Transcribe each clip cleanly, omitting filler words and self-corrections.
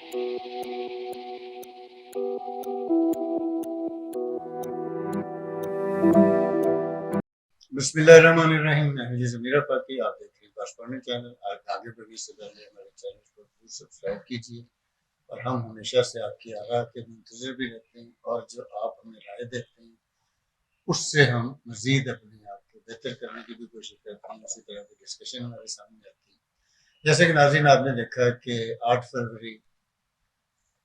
बिस्मिल्लाहिर्रहमानिर्रहीम। मैं हूं ज़मीरा फाकी, आप देख रहे हैं पासवानी चैनल। आगे बढ़ने से पहले हमारे चैनल को जरूर सब्सक्राइब कीजिए और हम हमेशा से आपकी आराह के मुंतज़िर भी रहते हैं और जो आप हमें राय देते हैं उससे हम मज़ीद अपने आप को बेहतर करने की भी कोशिश करते हैं। इसी तरह की डिस्कशन हमारे सामने आती है। जैसे कि नाज़रीन आपने देखा कि 8 फरवरी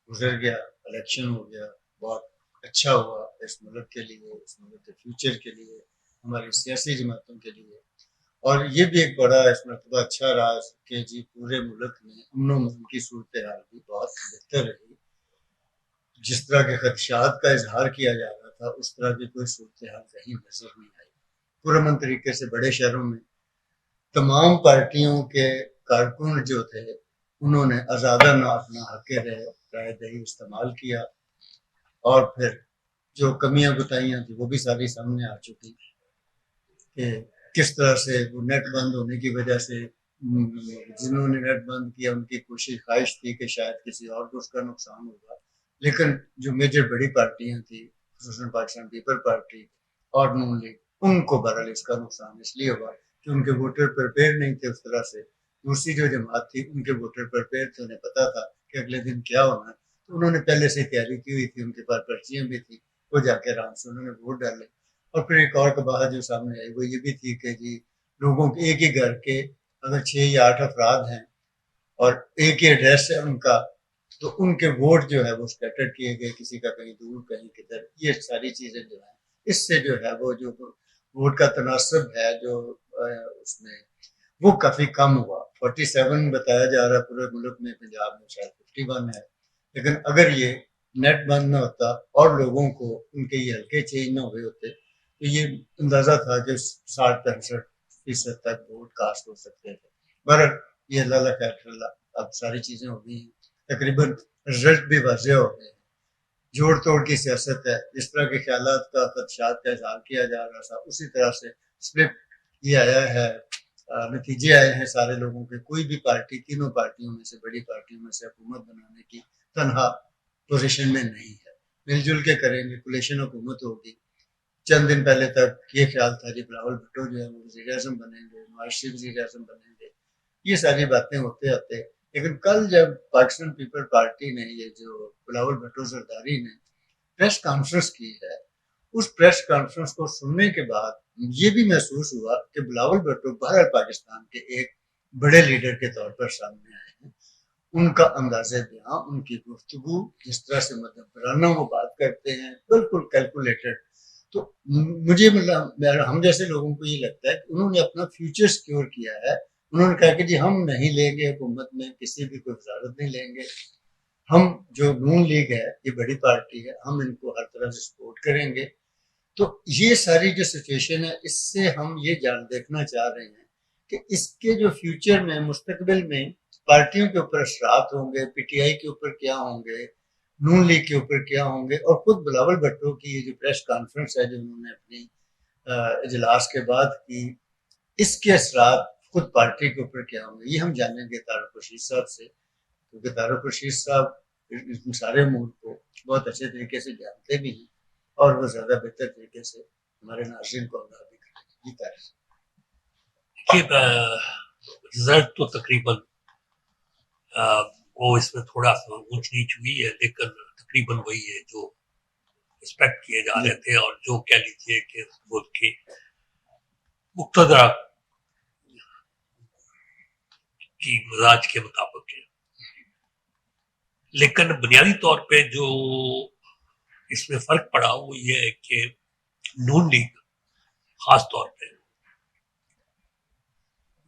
गुजर गया, इलेक्शन हो गया, बहुत अच्छा हुआ इस मुल्क के लिए, इस मुल्क के फ्यूचर के लिए, हमारी सियासी जमातों के लिए। और ये भी एक बड़ा इस मरतबा अच्छा रहा कि जी पूरे मुल्क में अमन अमान की सूरत हाल भी बहुत बेहतर रही। जिस तरह के खदशात का इजहार किया जा रहा था उस तरह की कोई सूरत हाल कहीं नजर नहीं आई। पुरअमन तरीके से बड़े शहरों में तमाम पार्टियों के कारकुन जो थे उन्होंने आज़ादाना अपना हक राय दही इस्तेमाल किया और फिर जो कमियां गुताइयां थी वो भी सारी सामने आ चुकी कि किस तरह से वो नेट बंद होने की वजह से जिन्होंने नेट बंद किया उनकी कोशिश ख्वाहिश थी कि शायद किसी और को उसका नुकसान होगा, लेकिन जो मेजर बड़ी पार्टियां थी खुसूसन पाकिस्तान पीपल पार्टी और नून लीग उनको बहरहाल इसका नुकसान इसलिए हुआ कि उनके वोटर प्रिपेयर नहीं थे उस तरह से। दूसरी जो जमात थी उनके वोटर प्रिपेयर थे, उन्हें पता था कि अगले दिन क्या होना है, तो उन्होंने पहले से तैयारी की हुई थी, उनके पास पर्चियां भी थी, वो जाके आराम से उन्होंने वोट डाले। और फिर एक और कबाहत जो सामने आई वो ये भी थी कि जी लोगों के एक ही घर के अगर 6 या 8 अफराद हैं और एक ही एड्रेस है उनका, तो उनके वोट जो है वो स्कैटर किए गए, किसी का कहीं दूर कहीं किधर। ये सारी चीज़ें जो है इससे जो है वो जो वोट का तनासब है जो उसमें वो काफ़ी कम हुआ। 47 बताया जा रहा है पूरे मुल्क में, पंजाब में शायद 51 है। लेकिन अगर ये नेट बंद न होता और लोगों को उनके ये हल्के चेंज न हुए होते तो ये अंदाजा था कि 60-65% तक वोट कास्ट हो सकते थे। पर ये अल्लाह खैर, अब सारी चीज़ें हो गई हैं, तकरीबन रिजल्ट भी वाज़ेह हो गए हैं। जोड़ तोड़ की सियासत है। जिस तरह के ख्यालात का खदशात का इजहार किया जा रहा था उसी तरह से स्लिप ये आया है, नतीजे आए हैं सारे लोगों के। कोई भी पार्टी तीनों पार्टियों में से बड़ी पार्टियों में से हुकूमत बनाने की तनहा पोजीशन में नहीं है। मिलजुल के करेंगे, कोलिशन हुकूमत होगी। चंद दिन पहले तक ये ख्याल था कि बिलावल भुट्टो जो है वो वज़ीर आज़म बनेंगे, नवाज शरीफ वज़ीर आज़म बनेंगे। ये सारी बातें होते होते लेकिन कल जब पाकिस्तान पीपल पार्टी ने ये जो बिलावल भुट्टो जरदारी ने प्रेस कॉन्फ्रेंस की है, उस प्रेस कॉन्फ्रेंस को सुनने के बाद ये भी महसूस हुआ कि बिलावल भुट्टो बहरहाल पाकिस्तान के एक बड़े लीडर के तौर पर सामने आए हैं। उनका अंदाज़े बयां, उनकी गुफ्तगू, जिस तरह से मदबराना वो बात करते हैं, बिल्कुल कैलकुलेटेड। तो मुझे मतलब हम जैसे लोगों को ये लगता है कि उन्होंने अपना फ्यूचर सिक्योर किया है। उन्होंने कहा कि जी हम नहीं लेंगे हुकूमत में, किसी भी कोई वजारत नहीं लेंगे। हम जो नून लीग है ये बड़ी पार्टी है, हम इनको हर तरह से सपोर्ट करेंगे। तो ये सारी जो सिचुएशन है इससे हम ये जान देखना चाह रहे हैं कि इसके जो फ्यूचर में मुस्तकबिल में पार्टियों के ऊपर असरात होंगे, पीटीआई के ऊपर क्या होंगे, नून लीग के ऊपर क्या होंगे। और खुद बिलावल भुट्टो की ये जो प्रेस कॉन्फ्रेंस है जो उन्होंने अपनी इजलास के बाद की, इसके असरात खुद पार्टी के ऊपर क्या होंगे ये हम जानेंगे तारिक रशीद साहब से, क्योंकि तारिक रशीद साहब इस सारे अमूर को बहुत अच्छे तरीके से जानते भी हैं और वो ज़्यादा बेहतर तरीके से हमारे नाज़रीन को आगाह भी करेंगे। जी तारिक। रिजल्ट तो तकरीबन वो इसमें थोड़ा सा ऊंच नीच हुई है, लेकिन तकरीबन वही है जो एक्सपेक्ट किए जा रहे थे और जो कह लीजिए कि मुल्क की मुक्तदरा की मिजाज के मुताबिक है। लेकिन बुनियादी तौर पे जो इसमें फर्क पड़ा वो ये है कि नून लीग खास तौर पे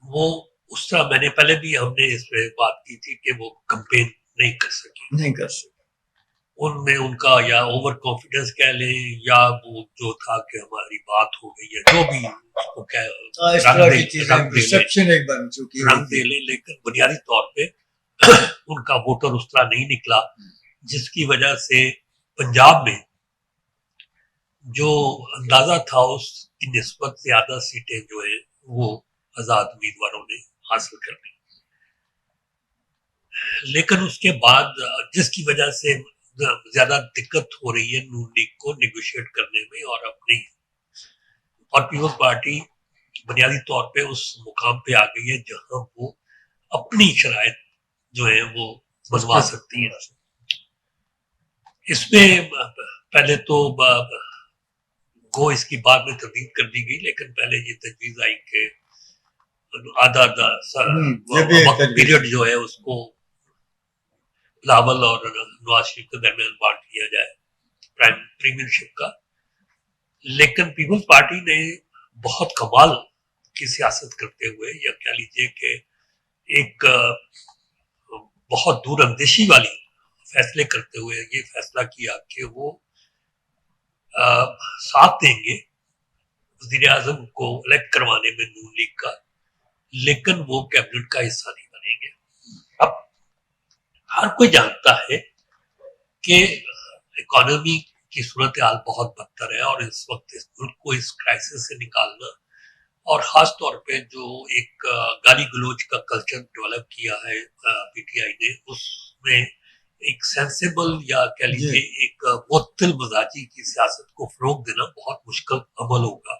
वो उस तरह, मैंने पहले भी हमने इस पे बात की थी कि वो कैंपेन नहीं कर सकी। उनमें उनका या ओवर कॉन्फिडेंस कह लें या वो जो था कि हमारी बात हो गई है, जो भी उसको रंग दे ले, लेकिन बुनियादी तौर पे उनका वोटर उस तरह नहीं निकला, जिसकी वजह से पंजाब में जो अंदाजा था उसकी निस्बत ज्यादा सीटें जो है वो आजाद उम्मीदवारों ने हासिल कर ली। لیکن اس کے بعد جس کی وجہ سے زیادہ دقت ہو رہی ہے نون لیگ کو نیگوشیٹ کرنے میں اور پیپلز پارٹی بنیادی طور پہ اس مقام پہ آ گئی ہے جہاں وہ اپنی شرائط جو ہے وہ بنوا سکتی ہے. اس میں پہلے تو اس کی بعد میں تردید کر دی گئی، لیکن پہلے یہ تجویز آئی کہ آدھا وقت پیریڈ جو ہے اس کو بلاول اور نواز شریف کے درمیان بانٹ دیا جائے پریمیر شپ کا. لیکن پیپلز پارٹی نے بہت کمال کی سیاست کرتے ہوئے، یا کہہ لیجیے کہ ایک بہت دور اندیشی والی فیصلے کرتے ہوئے یہ فیصلہ کیا کہ وہ ساتھ دیں گے وزیر اعظم کو الیکٹ کروانے میں نون لیگ کا، لیکن وہ کیبنٹ کا حصہ نہیں بنیں گے. اب ہر کوئی جانتا ہے کہ اکانومی کی صورتحال بہت بدتر ہے، اور اس وقت اس ملک کو اس کرائسس سے نکالنا، اور خاص طور پہ جو ایک گالی گلوچ کا کلچر ڈیولپ کیا ہے پی ٹی آئی نے، اس میں ایک سینسیبل یا کہہ لیجیے ایک معتدل مزاجی کی سیاست کو فروغ دینا بہت مشکل عمل ہوگا،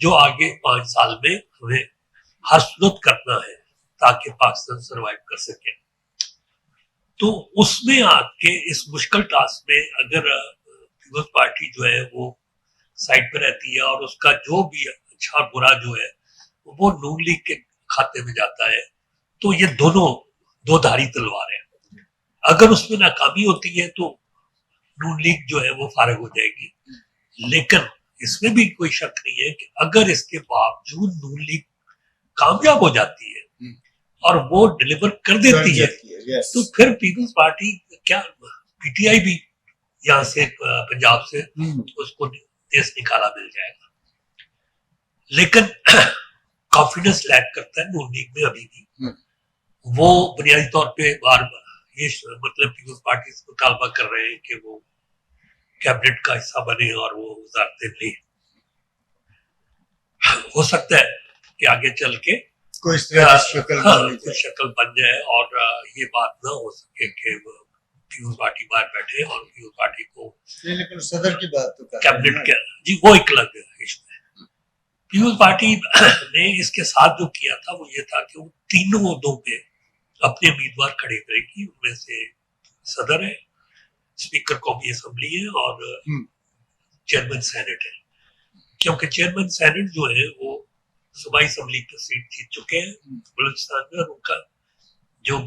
جو آگے 5 سال میں ہمیں ہر صورت کرنا ہے تاکہ پاکستان سروائیو کر سکے. تو اس میں آ کے اس مشکل ٹاسک میں اگر پیپلز پارٹی جو ہے وہ سائڈ پہ رہتی ہے اور اس کا جو بھی اچھا اور برا جو ہے وہ نون لیگ کے کھاتے میں جاتا ہے، تو یہ دونوں دو دھاری تلوار ہیں. اگر اس میں ناکامی ہوتی ہے تو نون لیگ جو ہے وہ فارغ ہو جائے گی، لیکن اس میں بھی کوئی شک نہیں ہے کہ اگر اس کے باوجود نون لیگ کامیاب ہو جاتی ہے اور وہ ڈلیور کر دیتی ہے تو پھر پیپلز پارٹی کیا پی ٹی آئی بھی یہاں سے پنجاب سے اس کو دیس نکالا مل جائے گا. لیکن کانفیڈنس لیک کرتا ہے نون لیگ میں ابھی بھی. وہ بنیادی طور پہ بار بار یہ مطلب پیپلز پارٹی سے مطالبہ کر رہے ہیں کہ وہ کیبنٹ کا حصہ بنے اور وہ وزارتیں لیں. ہو سکتا ہے کہ آگے چل کے کوئی شکل بن جائے اور یہ بات نہ ہو سکے کہ پیپلز پارٹی باہر بیٹھے اور پیپلز پارٹی کو لیکن صدر کی بات تو کیبنٹ کے جی وہ ایک الگ ہے. پیپلز پارٹی نے اس کے ساتھ جو کیا تھا وہ یہ تھا کہ وہ تینوں عہدوں پہ اپنے امیدوار کھڑے کرے گی. ان میں سے صدر ہے، اسپیکر قومی اسمبلی ہے اور چیئرمین سینٹ ہے. کیونکہ چیئرمین سینٹ جو ہے وہ صوبائی اسمبلی پہ سیٹ جیت چکے ہیں بلوچستان میں، اور ان کا جو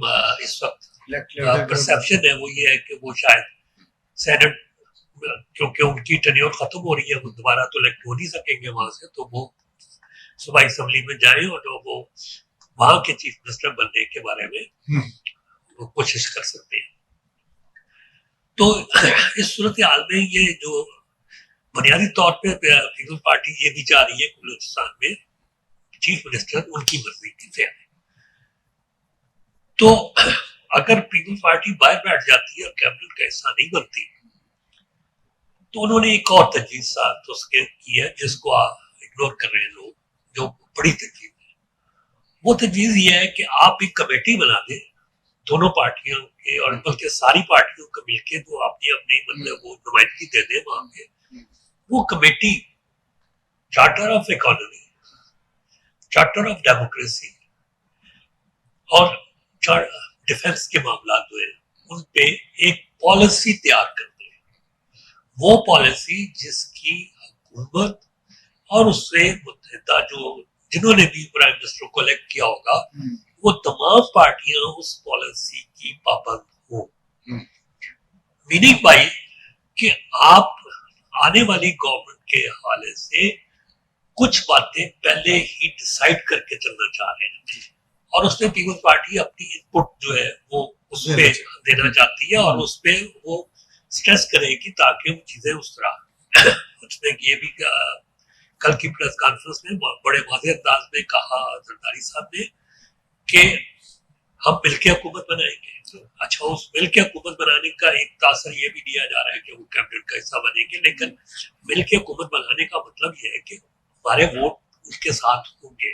اس وقت پرسیپشن ہے وہ یہ ہے کہ وہ شاید سینٹ، کیونکہ ان کی ٹینیور ختم ہو رہی ہے، وہ دوبارہ تو الیکٹ ہو نہیں سکیں گے وہاں سے، تو وہ صوبائی اسمبلی میں جائیں اور وہ وہاں کے چیف منسٹر بننے کے بارے میں وہ کوشش کر سکتے ہیں. تو اس صورتحال میں یہ جو بنیادی طور پہ پیپلز پارٹی یہ بھی چاہ رہی ہے کہ بلوچستان میں چیف منسٹر ان کی مرضی کی سے آئے. تو اگر پیپلز پارٹی باہر بیٹھ جاتی ہے اور کیبنٹ کا حصہ نہیں بنتی تو انہوں نے ایک اور تجویز ساتھ اس کے کی ہے جس کو اگنور کر رہے ہیں لوگ، جو بڑی تجویز ہے. وہ تجویز یہ ہے کہ آپ ایک کمیٹی بنا دیں دونوں پارٹیوں کے، اور بلکہ ساری پارٹیوں کو مل کے جو اپنی اپنی مطلب وہ نمائندگی دے دیں وہاں پہ. وہ committee charter of economy, charter of democracy اور ڈیفنس کے معاملات جو ہیں ان پہ ایک پالیسی تیار کر دیں. وہ پالیسی جس کی حکومت اور اس سے متحدہ جنہوں نے بھی پرائم منسٹر کو الیکٹ کیا ہوگا وہ تمام پارٹیاں اس پالیسی کی پابند ہوں. میننگ بائی کہ آپ آنے والی گورنمنٹ کے حوالے سے کچھ باتیں پہلے ہی ڈیسائیڈ کر کے چلنا چاہ رہے ہیں، اور اس میں پیپلز پارٹی اپنی ان پٹ جو ہے وہ اس پہ دینا چاہتی ہے اور اس پہ وہ سٹریس کرے گی تاکہ وہ چیزیں اس طرح. اس میں یہ بھی کل کی پریس کانفرنس میں بڑے واضح انداز میں کہا زرداری صاحب نے کہ ہم مل کے حکومت بنائیں گے. اچھا، اس مل کے حکومت بنانے کا ایک تاثر یہ بھی دیا جا رہا ہے کہ وہ کیبنٹ کا حصہ بنیں گے، لیکن مل کے حکومت بنانے کا مطلب یہ ہے کہ ہمارے ووٹ اس کے ساتھ ہوں گے.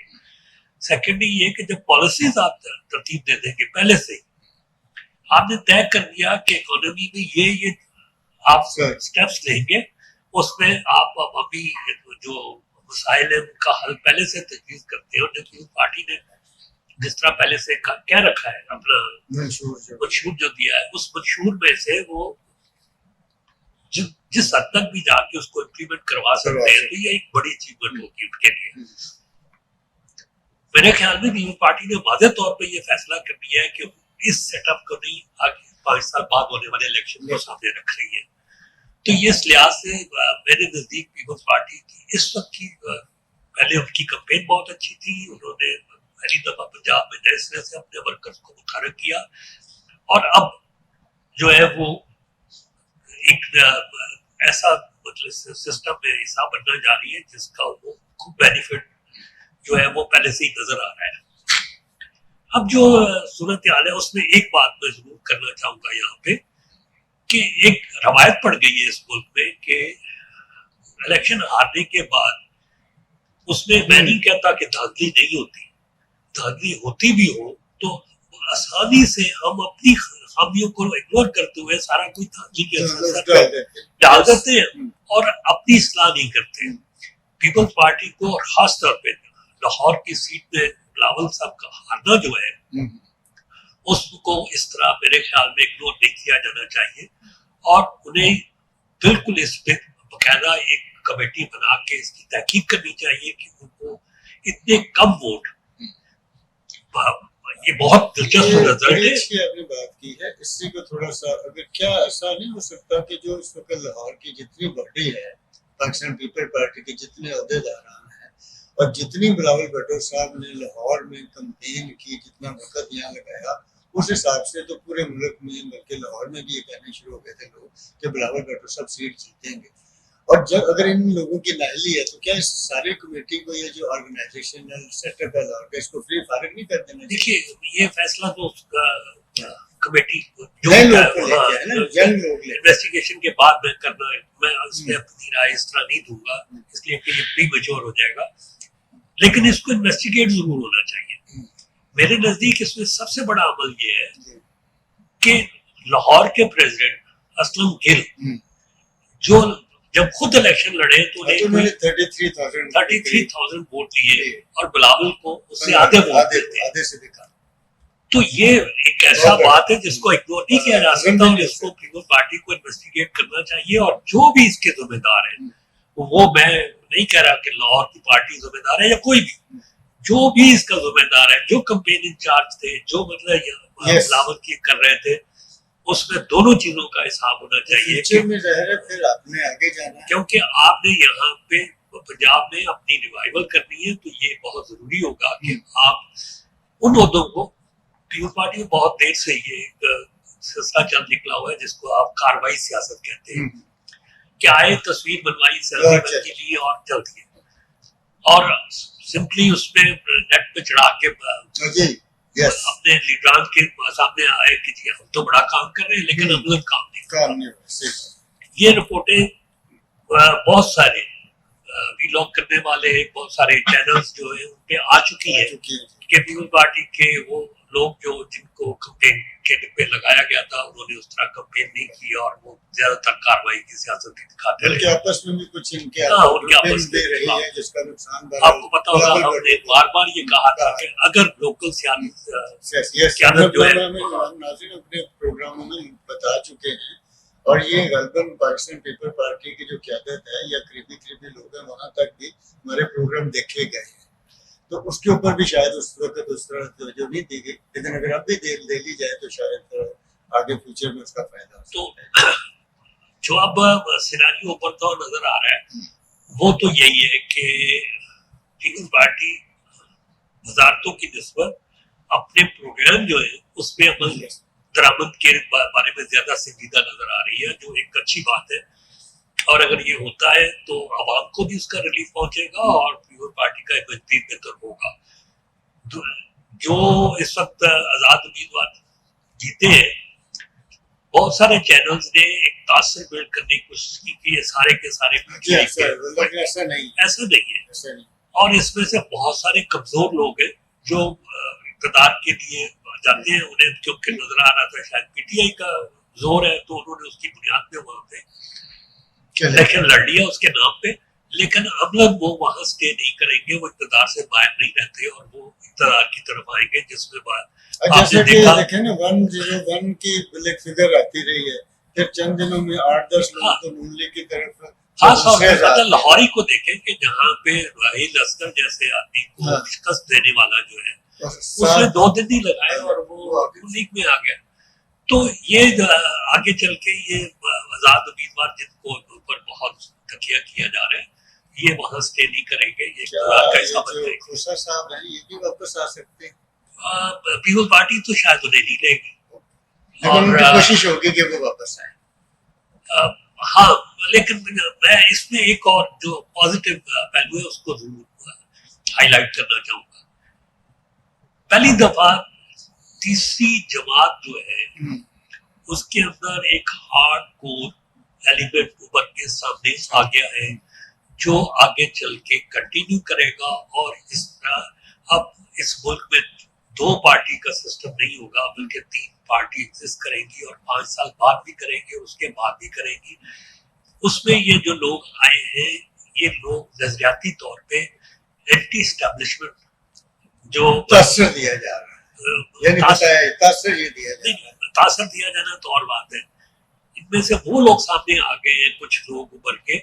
سیکنڈلی یہ کہ جب پالیسیز آپ ترتیب دے دیں گے پہلے سے ہی आपने तय कर दिया कि इकोनॉमी में ये आप स्टेप्स लेंगे, उसमें आप अभी जो मसाइल है उनका हल पहले से तजवीज करते हो। जो पीपल्स पार्टी ने जिस तरह पहले से क्या रखा है अपना मंशूर जो दिया है, उस मंशूर में से वो जिस हद तक भी जाके उसको इम्प्लीमेंट करवा सकते हैं, तो ये एक बड़ी अचीवमेंट होगी उनके लिए। मेरे ख्याल में पीपल्स पार्टी ने वाज़ेह तौर पे ये फैसला कर दिया है कि इस सेटअप को नहीं आगे 5 साल बाद होने वाले इलेक्शन को सामने रख रही है। तो ये इस लिहाज से मेरे नजदीक पीपल्स पार्टी की इस वक्त की पहले उनकी कैंपेन बहुत अच्छी थी। उन्होंने पहली दफा पंजाब में नए सिरे से अपने वर्कर्स को मुतहर्रिक किया, और अब जो है वो एक ऐसा मतलब सिस्टम में हिस्सा बनना जा रही है जिसका वो खूब बेनिफिट जो है वो पहले से ही नजर आ रहा है। अब जो सूरत हाल है उसमें एक बात मैं जरूर करना चाहूंगा यहाँ पे कि एक रवायत पड़ गई है इस मुल्क में कि इलेक्शन हारने के बाद उसमें मैं नहीं कहता कि धांधली नहीं होती, धांधली होती भी हो तो आसानी से हम अपनी खामियों को इग्नोर करते हुए सारा कुछ धांधली के असर डाल देते हैं और अपनी इस्लाह नहीं करते। पीपल्स पार्टी को और खास तौर पे लाहौर की सीट में बिलावल साहब का हारना जो है उसको इस तरह मेरे ख्याल में इग्नोर नहीं किया जाना चाहिए, और उन्हें बिल्कुल इस पे बकायदा एक कमेटी बना के इसकी तहकीक करनी चाहिए कि उनको इतने कम वोट, ये बहुत दिलचस्प रिजल्ट है। आपने बात की है, इसी को थोड़ा सा अगर क्या ऐसा नहीं हो सकता कि जो इस वक्त लाहौर की जितनी बॉडी है, पाकिस्तान पीपल्स पार्टी के जितने अहदेदारान हैं और जितनी बिलावल भुट्टो साहब ने लाहौर में कैंपेन की, जितना वक्त यहाँ लगाया, उस हिसाब से तो पूरे मुल्क में बल्कि लाहौर में भी ये कहने शुरू हो गए थे लोग कि बिलावल भुट्टो साहब सीट जीतेंगे। और जब अगर इन लोगों की नाहली है तो क्या इस सारी कमेटी को ये जो ऑर्गेनाइजेशनल सेटअप है लाहौर का, इसको फ्री फारिग नहीं कर देना? देखिए ये फैसला तो कमेटी इन्वेस्टिगेशन के बाद में करना है, मैं इसमें अपनी राय इस तरह नहीं दूंगा इसलिए कि ये प्री मैच्योर हो जाएगा, लेकिन इसको इन्वेस्टिगेट जरूर होना चाहिए। मेरे नजदीक इसमें सबसे बड़ा अमल ये है कि लाहौर के प्रेसिडेंट असलम गिल जो जब खुद इलेक्शन लड़े तो उन्हें 33,000 वोट लिए और बिलावल को उससे आधे वोट आधे से भी कम। तो ये एक ऐसा बात है जिसको इग्नोर नहीं किया जा सकता और इसको पीपल्स पार्टी को इन्वेस्टिगेट करना चाहिए। और जो भी इसके जिम्मेदार है, वो मैं नहीं कह रहा कि लाहौर की पार्टी जिम्मेदार है या कोई भी, जो भी इसका जिम्मेदार है, जो कैंपेन इंचार्ज थे, जो मतलब बिलावल की कर रहे थे, उसमें दोनों चीजों का हिसाब होना चाहिए फिर आपने आगे जाना, क्योंकि आपने यहाँ पे पंजाब में अपनी रिवाइवल करनी है, तो ये बहुत जरूरी होगा कि आप उन उहदों को, पीपल्स पार्टी में बहुत देर से ये सिलसिला चल निकला हुआ है जिसको आप कार्रवाई सियासत कहते हैं, क्या आए तस्वीर बनवाई सेल्फी के लिए और चल दिए और सिंपली उसमें नेट पे चढ़ा के अपने लीडरान के सामने आए कि जी हम तो बड़ा काम कर रहे हैं लेकिन हम काम नहीं। ये रिपोर्टें बहुत सारे वीलॉग करने वाले बहुत सारे चैनल्स जो है उनपे आ चुकी है कि पीपल्स पार्टी के वो लोग जो जिनको कैंपेन के डिब्बे लगाया गया था उन्होंने उस तरह कैंपेन नहीं की और वो ज्यादातर कार्रवाई की सियासत दिखाते रहे। आपस में भी कुछ इनके आपस में रही है जिसका नुकसान आपको पता होगा, हमने बार ये कहा था कि अगर लोकल सियासत जो है नाज़रीन अपने प्रोग्रामों में बता चुके हैं और ये गलबन पाकिस्तान पीपल्स पार्टी की जो क़यादत है या करीबी लोग हैं वहां तक भी हमारे प्रोग्राम देखे गए हैं, तो उसके ऊपर भी शायद उस वक्त उस तरह तवज्जो नहीं दी गई, लेकिन अगर अब भी दे ली जाए तो शायद आगे फ्यूचर में उसका फायदा। तो जो अब सिनेरियो उभरता हुआ नजर आ रहा है वो तो यही है कि पीपल्स पार्टी वजारतों की निस्बत अपने प्रोग्राम जो है उसमें अमल दरामद के बारे में ज्यादा संजीदा नजर आ रही है, जो एक अच्छी बात है। और अगर ये होता है तो आवाम को भी उसका रिलीफ पहुंचेगा और पीपल्स पार्टी का मजबूत बेहतर होगा। जो इस वक्त आजाद उम्मीदवार जीते हैं, बहुत सारे चैनल्स ने एक तासर बिल्ड करने की कोशिश की कि ये सारे के सारे ऐसा नहीं है। और इसमें से बहुत सारे कमजोर लोग हैं जो इक़्तिदार के लिए जाते हैं, उन्हें क्योंकि नजर आ रहा था शायद पीटीआई का जोर है तो उन्होंने उसकी बुनियाद पे वहां पे इलेक्शन लड़ लिया उसके नाम पे। लेकिन अब लोग वो वहां स्टे नहीं करेंगे, वो इक़्तिदार से बाहर नहीं रहते और वो इक़्तिदार की तरफ आएंगे, जिसमें जैसे कि देखें ना 101 की ब्लैक फिगर आती रही है, फिर चंद दिनों में 8-10 लोग तो नून लीग की तरफ खास तौर पर लाहौरी को देखें कि जहाँ पे राहील असगर जैसे आदमी को शिकस्त देने वाला जो है उसने 2 दिन ही लगाए और वो नून लीग में आ गया। तो ये आगे चल के ये आजाद उम्मीदवार जिनको ऊपर बहुत तकिया किया जा रहा है ये वहां स्टे नहीं करेंगे, ये कैसा बन खोसा साहब हैं ये भी वापस आ सकते हैं। पीपल्स पार्टी तो शायद उन्हें नहीं लेगी, लेकिन उनकी कोशिश होगी कि वो वापस आए। हाँ, लेकिन मैं इसमें एक और जो पॉजिटिव पहलू है उसको जरूर हाईलाइट करना चाहूंगा। पहली दफा तीसरी जमात जो है उसके अंदर एक हार्ड कोर एलिमेंट उभर के सामने आ गया है जो आगे चल के कंटिन्यू करेगा। और इस तरह अब इस मुल्क में 2 पार्टी का सिस्टम नहीं होगा बल्कि 3 पार्टी एग्जिस्ट करेंगी और 5 साल बाद भी करेंगे, उसके बाद भी करेंगी। उसमें ये जो लोग आए हैं ये लोग नजरियाती तौर पे एंटी एस्टेब्लिशमेंट जो तासर दिया जा रहा है, तासर ये दिया जा रहा है। तासर दिया जाना तो और बात है, इनमें से वो लोग सामने आ गए हैं कुछ लोग उभर के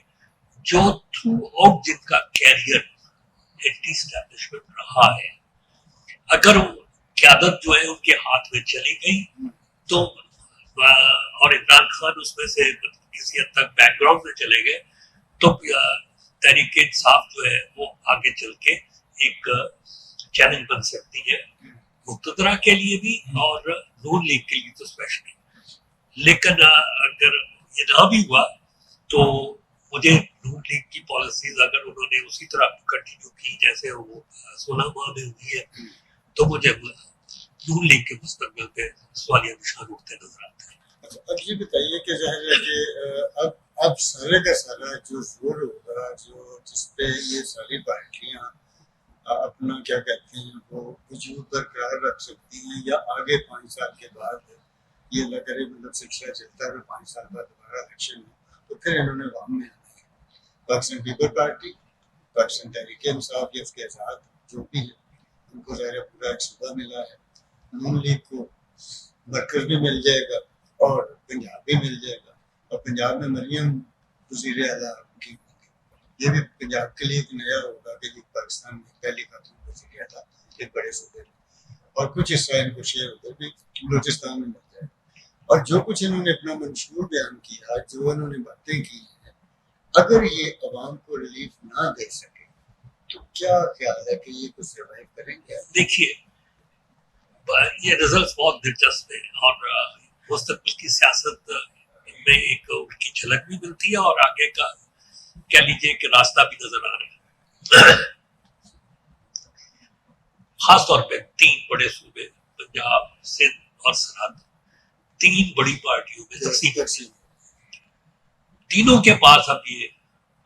जो थ्रू आउट जिनका कैरियर एंटी एस्टेब्लिशमेंट रहा है। अगर क़यादत जो है उनके हाथ में चली गई तो और इमरान खान उसमें से किसी हद तक बैकग्राउंड में चले गए तो तहरीक इंसाफ जो है वो आगे चल के एक चैलेंज बन सकती है मुक्तदरा के लिए भी और नून लीग के लिए तो स्पेशली। लेकिन अगर ये ना भी हुआ तो मुझे नून लीग की पॉलिसीज अगर उन्होंने उसी तरह कंटिन्यू की जैसे वो 16 माह में हुई है तो मुझे नून लीग के मुस्तकबिल पे सवालिया निशान उठते नजर आते हैं। अच्छा, अब ये बताइए कि जाहिर है कि अब सारे का सारा जो जोर होगा जो जिसपे ये सारी पार्टियां अपना क्या कहते हैं वो वजूद बरकरार रख सकती हैं या आगे 5 साल के बाद ये लग रही मतलब सिलसिला चलता है 5 साल बाद दोबारा इलेक्शन हो तो फिर इन्होंने वाम में आना है। पाकिस्तान पीपल पार्टी, पाकिस्तान तहरीक इंसाफ या उसके आज़ाद जो भी है उनको ज़ाहिर पूरा एक सूबा मिला है, नून लीग को मरकज़ भी मिल जाएगा और पंजाब भी मिल जाएगा और पंजाब में मरियम वज़ीर आला की ये भी पंजाब के लिए एक नया होगा कि पाकिस्तान में पहली खातून वज़ीर आला एक बड़े सूबे में और कुछ हिस्सा इनको शेयर उधर भी बलूचिस्तान में मिल जाएगा। और जो कुछ इन्होंने अपना मंशूर बयान किया जो इन्होंने बातें की हैं अगर ये अवाम को रिलीफ ना दे सके तो क्या ख्याल है कि ये कुछ सर्वाइव करेंगे? देखिए ये रिजल्ट बहुत दिलचस्प है और मुस्तकबिल की सियासत में एक उनकी झलक भी मिलती है और आगे का कह लीजिए कि रास्ता भी नजर आ रहा है। खास तौर पे 3 बड़े सूबे पंजाब, सिंध और सरहद 3 बड़ी पार्टियों में तकसीम तीनों के पास अब ये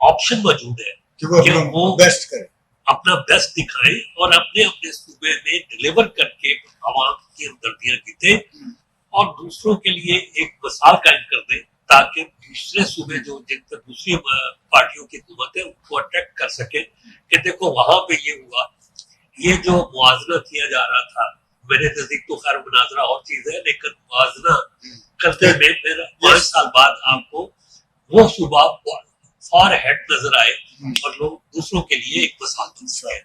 ऑप्शन मौजूद है कि वो बेस्ट करें, अपना बेस्ट दिखाएं और अपने अपने सूबे में डिलीवर करके आवाम की हमदर्दियां जीते और दूसरों के लिए एक मिसाल कायम कर दें ताकि दूसरे सूबे जो जिन पर दूसरी पार्टियों की हुकूमत है उनको अट्रैक्ट कर सके कि देखो वहां पे ये हुआ। ये जो मुआवजा किया जा रहा था मेरे नजदीक तो खैर मुनाजरा और चीज है लेकिन मुआवजा करते में फिर 5 साल बाद आपको वो सूबा फार हेड नजर आए और लोग दूसरों के लिए एक मिसाल बन सके।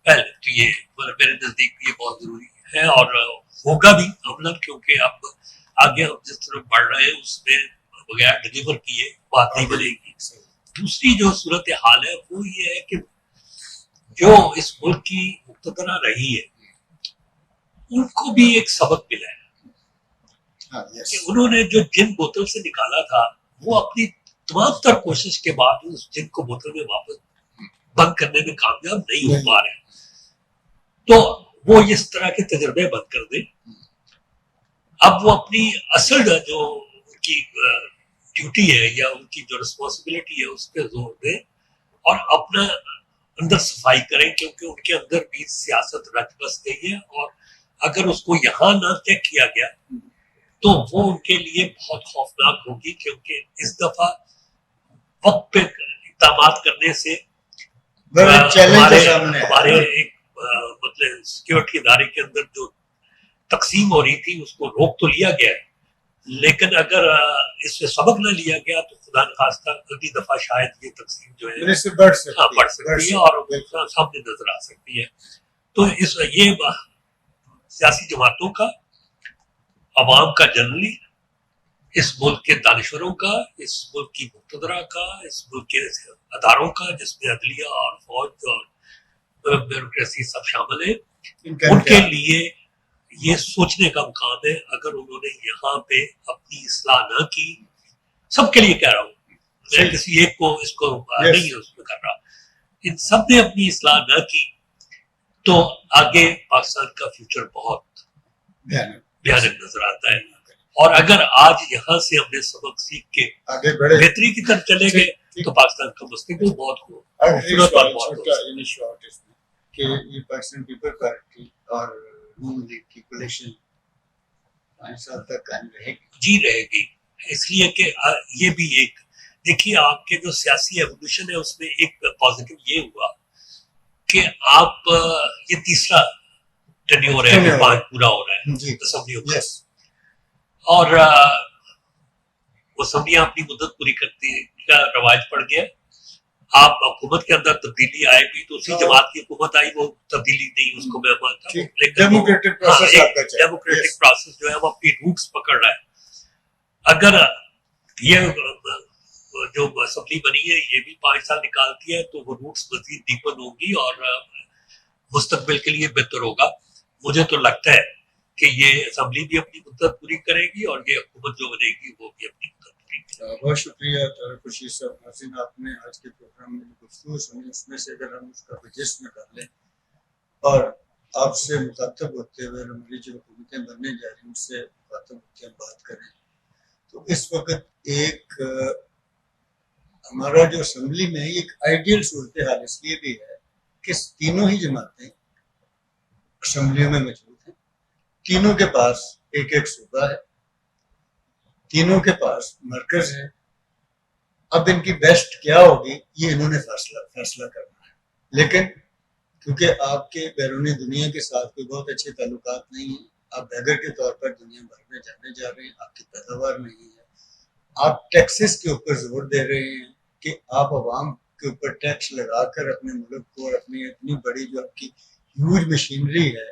पहले तो ये मेरे नजदीक ये बहुत जरूरी है और होगा भी अमलन क्योंकि अब आगे हम जिस तरह बढ़ रहे हैं उसमें बगैर डिलीवर किए बात नहीं बनेगी। दूसरी जो सूरत हाल है वो ये है कि जो इस मुल्क की मुक्तदरा रही है उनको भी एक सबक मिला है कि उन्होंने जो जिन बोतल से निकाला था वो अपनी तमाम तर कोशिश के बाद उस जिन को बोतल में वापस बंद करने में कामयाब नहीं हो पा रहे, तो वो इस तरह के तजर्बे बंद कर दे। अब वो अपनी असल जो उनकी ड्यूटी है या उनकी जो रिस्पॉन्सिबिलिटी है उस पर जोर दे और अपना अंदर सफाई करें क्योंकि उनके अंदर भी सियासत रच बस गई है और اگر اس کو یہاں نہ چیک کیا گیا تو وہ ان کے لیے بہت خوفناک ہوگی، کیونکہ اس دفعہ وقت پہ اقدامات کرنے سے ہمارے ایک مطلب سیکورٹی ادارے کے اندر جو تقسیم ہو رہی تھی اس کو روک تو لیا گیا ہے، لیکن اگر اس سے سبق نہ لیا گیا تو خدا نخواستہ اگلی دفعہ شاید یہ تقسیم جو ہے بڑھ سکتی ہے اور سامنے نظر آ سکتی ہے. تو یہ سیاسی جماعتوں کا، عوام کا جنرلی، اس ملک کے دانشوروں کا، اس ملک کی مقتدرہ کا، اس ملک کے اداروں کا جس میں عدلیہ اور فوج اور بیوروکریسی سب شامل ہیں، ان کے لیے یہ سوچنے کا مقام ہے. اگر انہوں نے یہاں پہ اپنی اصلاح نہ کی، سب کے لیے کہہ رہا ہوں، میں کسی ایک کو اس کو نہیں اس میں کر رہا، ان سب نے اپنی اصلاح نہ کی تو آگے پاکستان کا فیوچر بہت بھیانک نظر آتا ہے. اور اگر آج یہاں سے ہم نے سبق سیکھ کے بہتری کی طرف چلے گئے تو پاکستان کا مستقبل بہت خوبصورت اور بہت کہ یہ پاکستان پیپل پارٹی اور نون لیگ کی کولیشن 5 سال تک قائم رہے گی. جی رہے گی، اس لیے کہ یہ بھی ایک دیکھیے آپ کے جو سیاسی ایوولوشن ہے اس میں ایک پازیٹو یہ ہوا کہ آپ یہ تیسرا ٹینیور ہے کہ 5 پورا ہو رہا ہے اسمبلیوں کا، اور اسمبلیاں اپنی مدت پوری کرتی کا رواج پڑ گیا. آپ حکومت کے اندر تبدیلی آئے گی تو اسی جماعت کی حکومت آئی، وہ تبدیلی نہیں، اس کو میں مانتا ہوں، لیکن ڈیموکریٹک پروسیس جو ہے وہ اپنی روٹس پکڑ رہا ہے. اگر یہ جو اسمبلی بنی ہے یہ بھی 5 سال نکالتی ہے تو وہ روٹس مزید ڈیپن ہوگی اور مستقبل کے لیے بہتر ہوگا. مجھے تو لگتا ہے کہ یہ اسمبلی بھی اپنی مدت پوری کرے گی اور یہ حکومت جو بنے گی وہ بھی اپنی مدت پوری کرے گی. بہت شکریہ طارق خورشید صاحب. ناظرین، آپ نے آج کے پروگرام میں گفتگو سنی، اس میں سے اگر ہم اس کا جسم کر لیں اور آپ سے مخاطب ہوتے ہوئے ہماری جو حکومتیں بننے جا رہی ہیں اس سے مخاطب ہوتے ہم بات کریں تو اس وقت ایک ہمارا جو اسمبلی میں ایک آئیڈیل صورتحال اس لیے بھی ہے کہ تینوں ہی جماعتیں اسمبلیوں میں موجود ہیں، تینوں کے پاس ایک ایک صوبہ ہے، تینوں کے پاس مرکز ہے. اب ان کی بیسٹ کیا ہوگی یہ انہوں نے فیصلہ کرنا ہے. لیکن کیونکہ آپ کے بیرونی دنیا کے ساتھ کوئی بہت اچھے تعلقات نہیں ہیں، آپ بیگر کے طور پر دنیا بھر میں جانے جا رہے ہیں، آپ کی پیداوار نہیں ہے، آپ ٹیکسز کے اوپر زور دے رہے ہیں کہ آپ عوام کے اوپر ٹیکس لگا کر اپنے ملک کو اور اپنی اتنی بڑی جو آپ کی ہیوج مشینری ہے،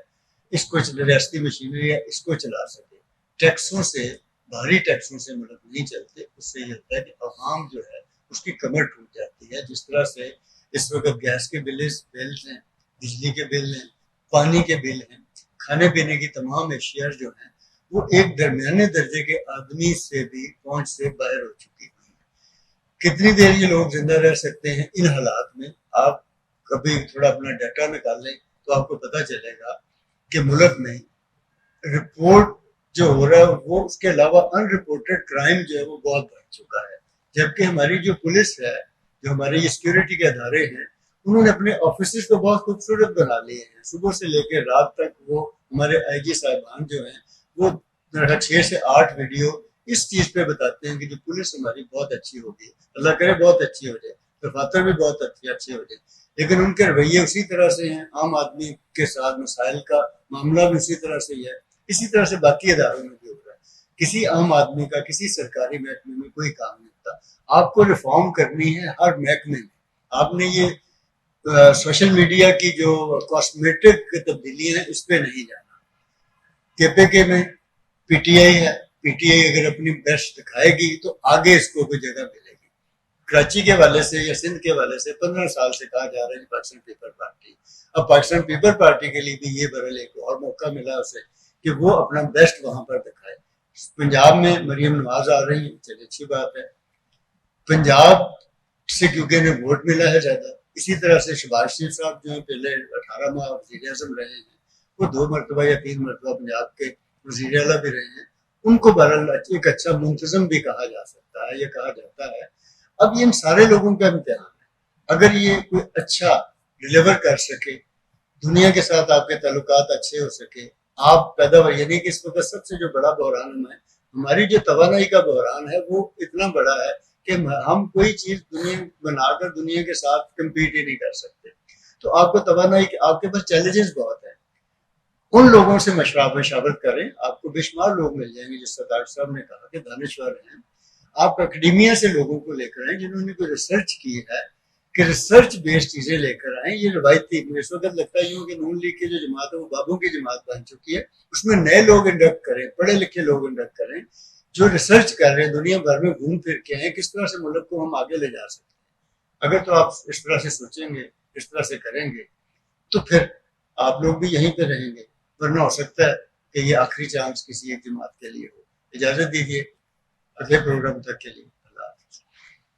اس کو ریاستی مشینری ہے، اس کو چلا سکے. ٹیکسوں سے، بھاری ٹیکسوں سے ملک نہیں چلتے. اس سے یہ ہوتا ہے کہ عوام جو ہے اس کی کمر ٹوٹ جاتی ہے. جس طرح سے اس وقت گیس کے بلز ہیں، بجلی کے بل ہیں، پانی کے بل ہیں، کھانے پینے کی تمام اشیاء جو ہیں وہ ایک درمیانے درجے کے آدمی سے بھی پہنچ سے باہر ہو چکی ہیں. کتنی دیر یہ لوگ زندہ رہ سکتے ہیں ان حالات میں؟ آپ کبھی تھوڑا اپنا ڈیٹا نکال لیں تو آپ کو پتہ چلے گا کہ ملک میں رپورٹ جو ہو رہا ہے وہ اس کے علاوہ ان رپورٹڈ کرائم جو ہے وہ بہت بڑھ چکا ہے. جبکہ ہماری جو پولیس ہے، جو ہمارے یہ سیکیورٹی کے ادارے ہیں، انہوں نے اپنے آفیسز کو بہت خوبصورت بنا لیے ہیں. صبح سے لے کے رات تک وہ ہمارے آئی جی صاحبان جو ہیں وہ 6 سے 8 ویڈیو اس چیز پہ بتاتے ہیں کہ جو پولیس ہماری بہت اچھی ہوگی، اللہ کرے بہت اچھی ہو جائے، دفاتر بھی بہت اچھے ہو جائے. لیکن ان کے رویے اسی طرح سے ہیں، عام آدمی کے ساتھ مسائل کا معاملہ بھی اسی طرح سے ہی ہے. اسی طرح سے باقی اداروں میں بھی ہو رہا ہے. کسی عام آدمی کا کسی سرکاری محکمے میں کوئی کام نہیں ہوتا. آپ کو ریفارم کرنی ہے ہر محکمے میں. آپ نے یہ سوشل میڈیا کی جو کاسمیٹک تبدیلیاں ہیں اس پہ نہیں جانا. کے پی کے میں پی ٹی آئی ہے، پی ٹی آئی اگر اپنی بیسٹ دکھائے گی تو آگے اس کو کوئی جگہ ملے گی. کراچی کے حوالے سے یا سندھ کے حوالے سے 15 سال سے کہا جا رہا ہے پاکستان پیپل پارٹی. اب پاکستان پیپل پارٹی کے لیے بھی یہ برل ایک اور موقع ملا اسے کہ وہ اپنا بیسٹ وہاں پر دکھائے. پنجاب میں مریم نواز آ رہی ہیں، چلیے اچھی بات ہے. پنجاب سے کیونکہ انہیں ووٹ ملا ہے زیادہ. اسی طرح سے شہباز شریف صاحب جو ہیں پہلے 18 ماہ وزیر اعظم رہے ہیں، وہ 2 مرتبہ یا 3 مرتبہ پنجاب کے وزیر اعلیٰ بھی رہے ہیں. ان کو بہرحال ایک اچھا منتظم بھی کہا جا سکتا ہے، یہ کہا جاتا ہے. اب یہ ان سارے لوگوں کا امتحان ہے. اگر یہ کوئی اچھا ڈیلیور کر سکے، دنیا کے ساتھ آپ کے تعلقات اچھے ہو سکے، آپ پیدا ہو، یعنی کہ اس وقت سب سے جو بڑا بحران ہے ہماری جو توانائی کا بحران ہے وہ اتنا بڑا ہے کہ ہم کوئی چیز دنیا بنا کر دنیا کے ساتھ کمپیٹ ہی نہیں کر سکتے. تو آپ کو توانائی آپ کے پاس چیلنجز بہت ہیں. ان لوگوں سے مشاورت کریں، آپ کو بے شمار لوگ مل جائیں گے، جس طرح ڈاکٹر صاحب نے کہا کہ دانشور ہیں. آپ اکیڈیمیا سے لوگوں کو لے کر آئیں جنہوں نے کوئی ریسرچ کی ہے، کہ ریسرچ بیسڈ چیزیں لے کر آئیں. یہ روایتی اس وقت لگتا ہے یوں کہ نون لیگ کی جو جماعت ہے وہ بابوں کی جماعت بن چکی ہے. اس میں نئے لوگ انڈکٹ کریں، پڑھے لکھے لوگ انڈکٹ کریں جو ریسرچ کر رہے ہیں، دنیا بھر میں گھوم پھر کے ہیں، کس طرح سے ملک کو ہم آگے لے جا سکتے ہیں. اگر تو آپ اس طرح سے سوچیں گے، اس طرح سے کریں گے، تو پھر آپ لوگ بھی یہیں پہ رہیں گے. ورنہ ہو سکتا ہے کہ یہ آخری چانس کسی ایک جماعت کے لیے ہو. اجازت دیجیے اگلے پروگرام تک کے لیے.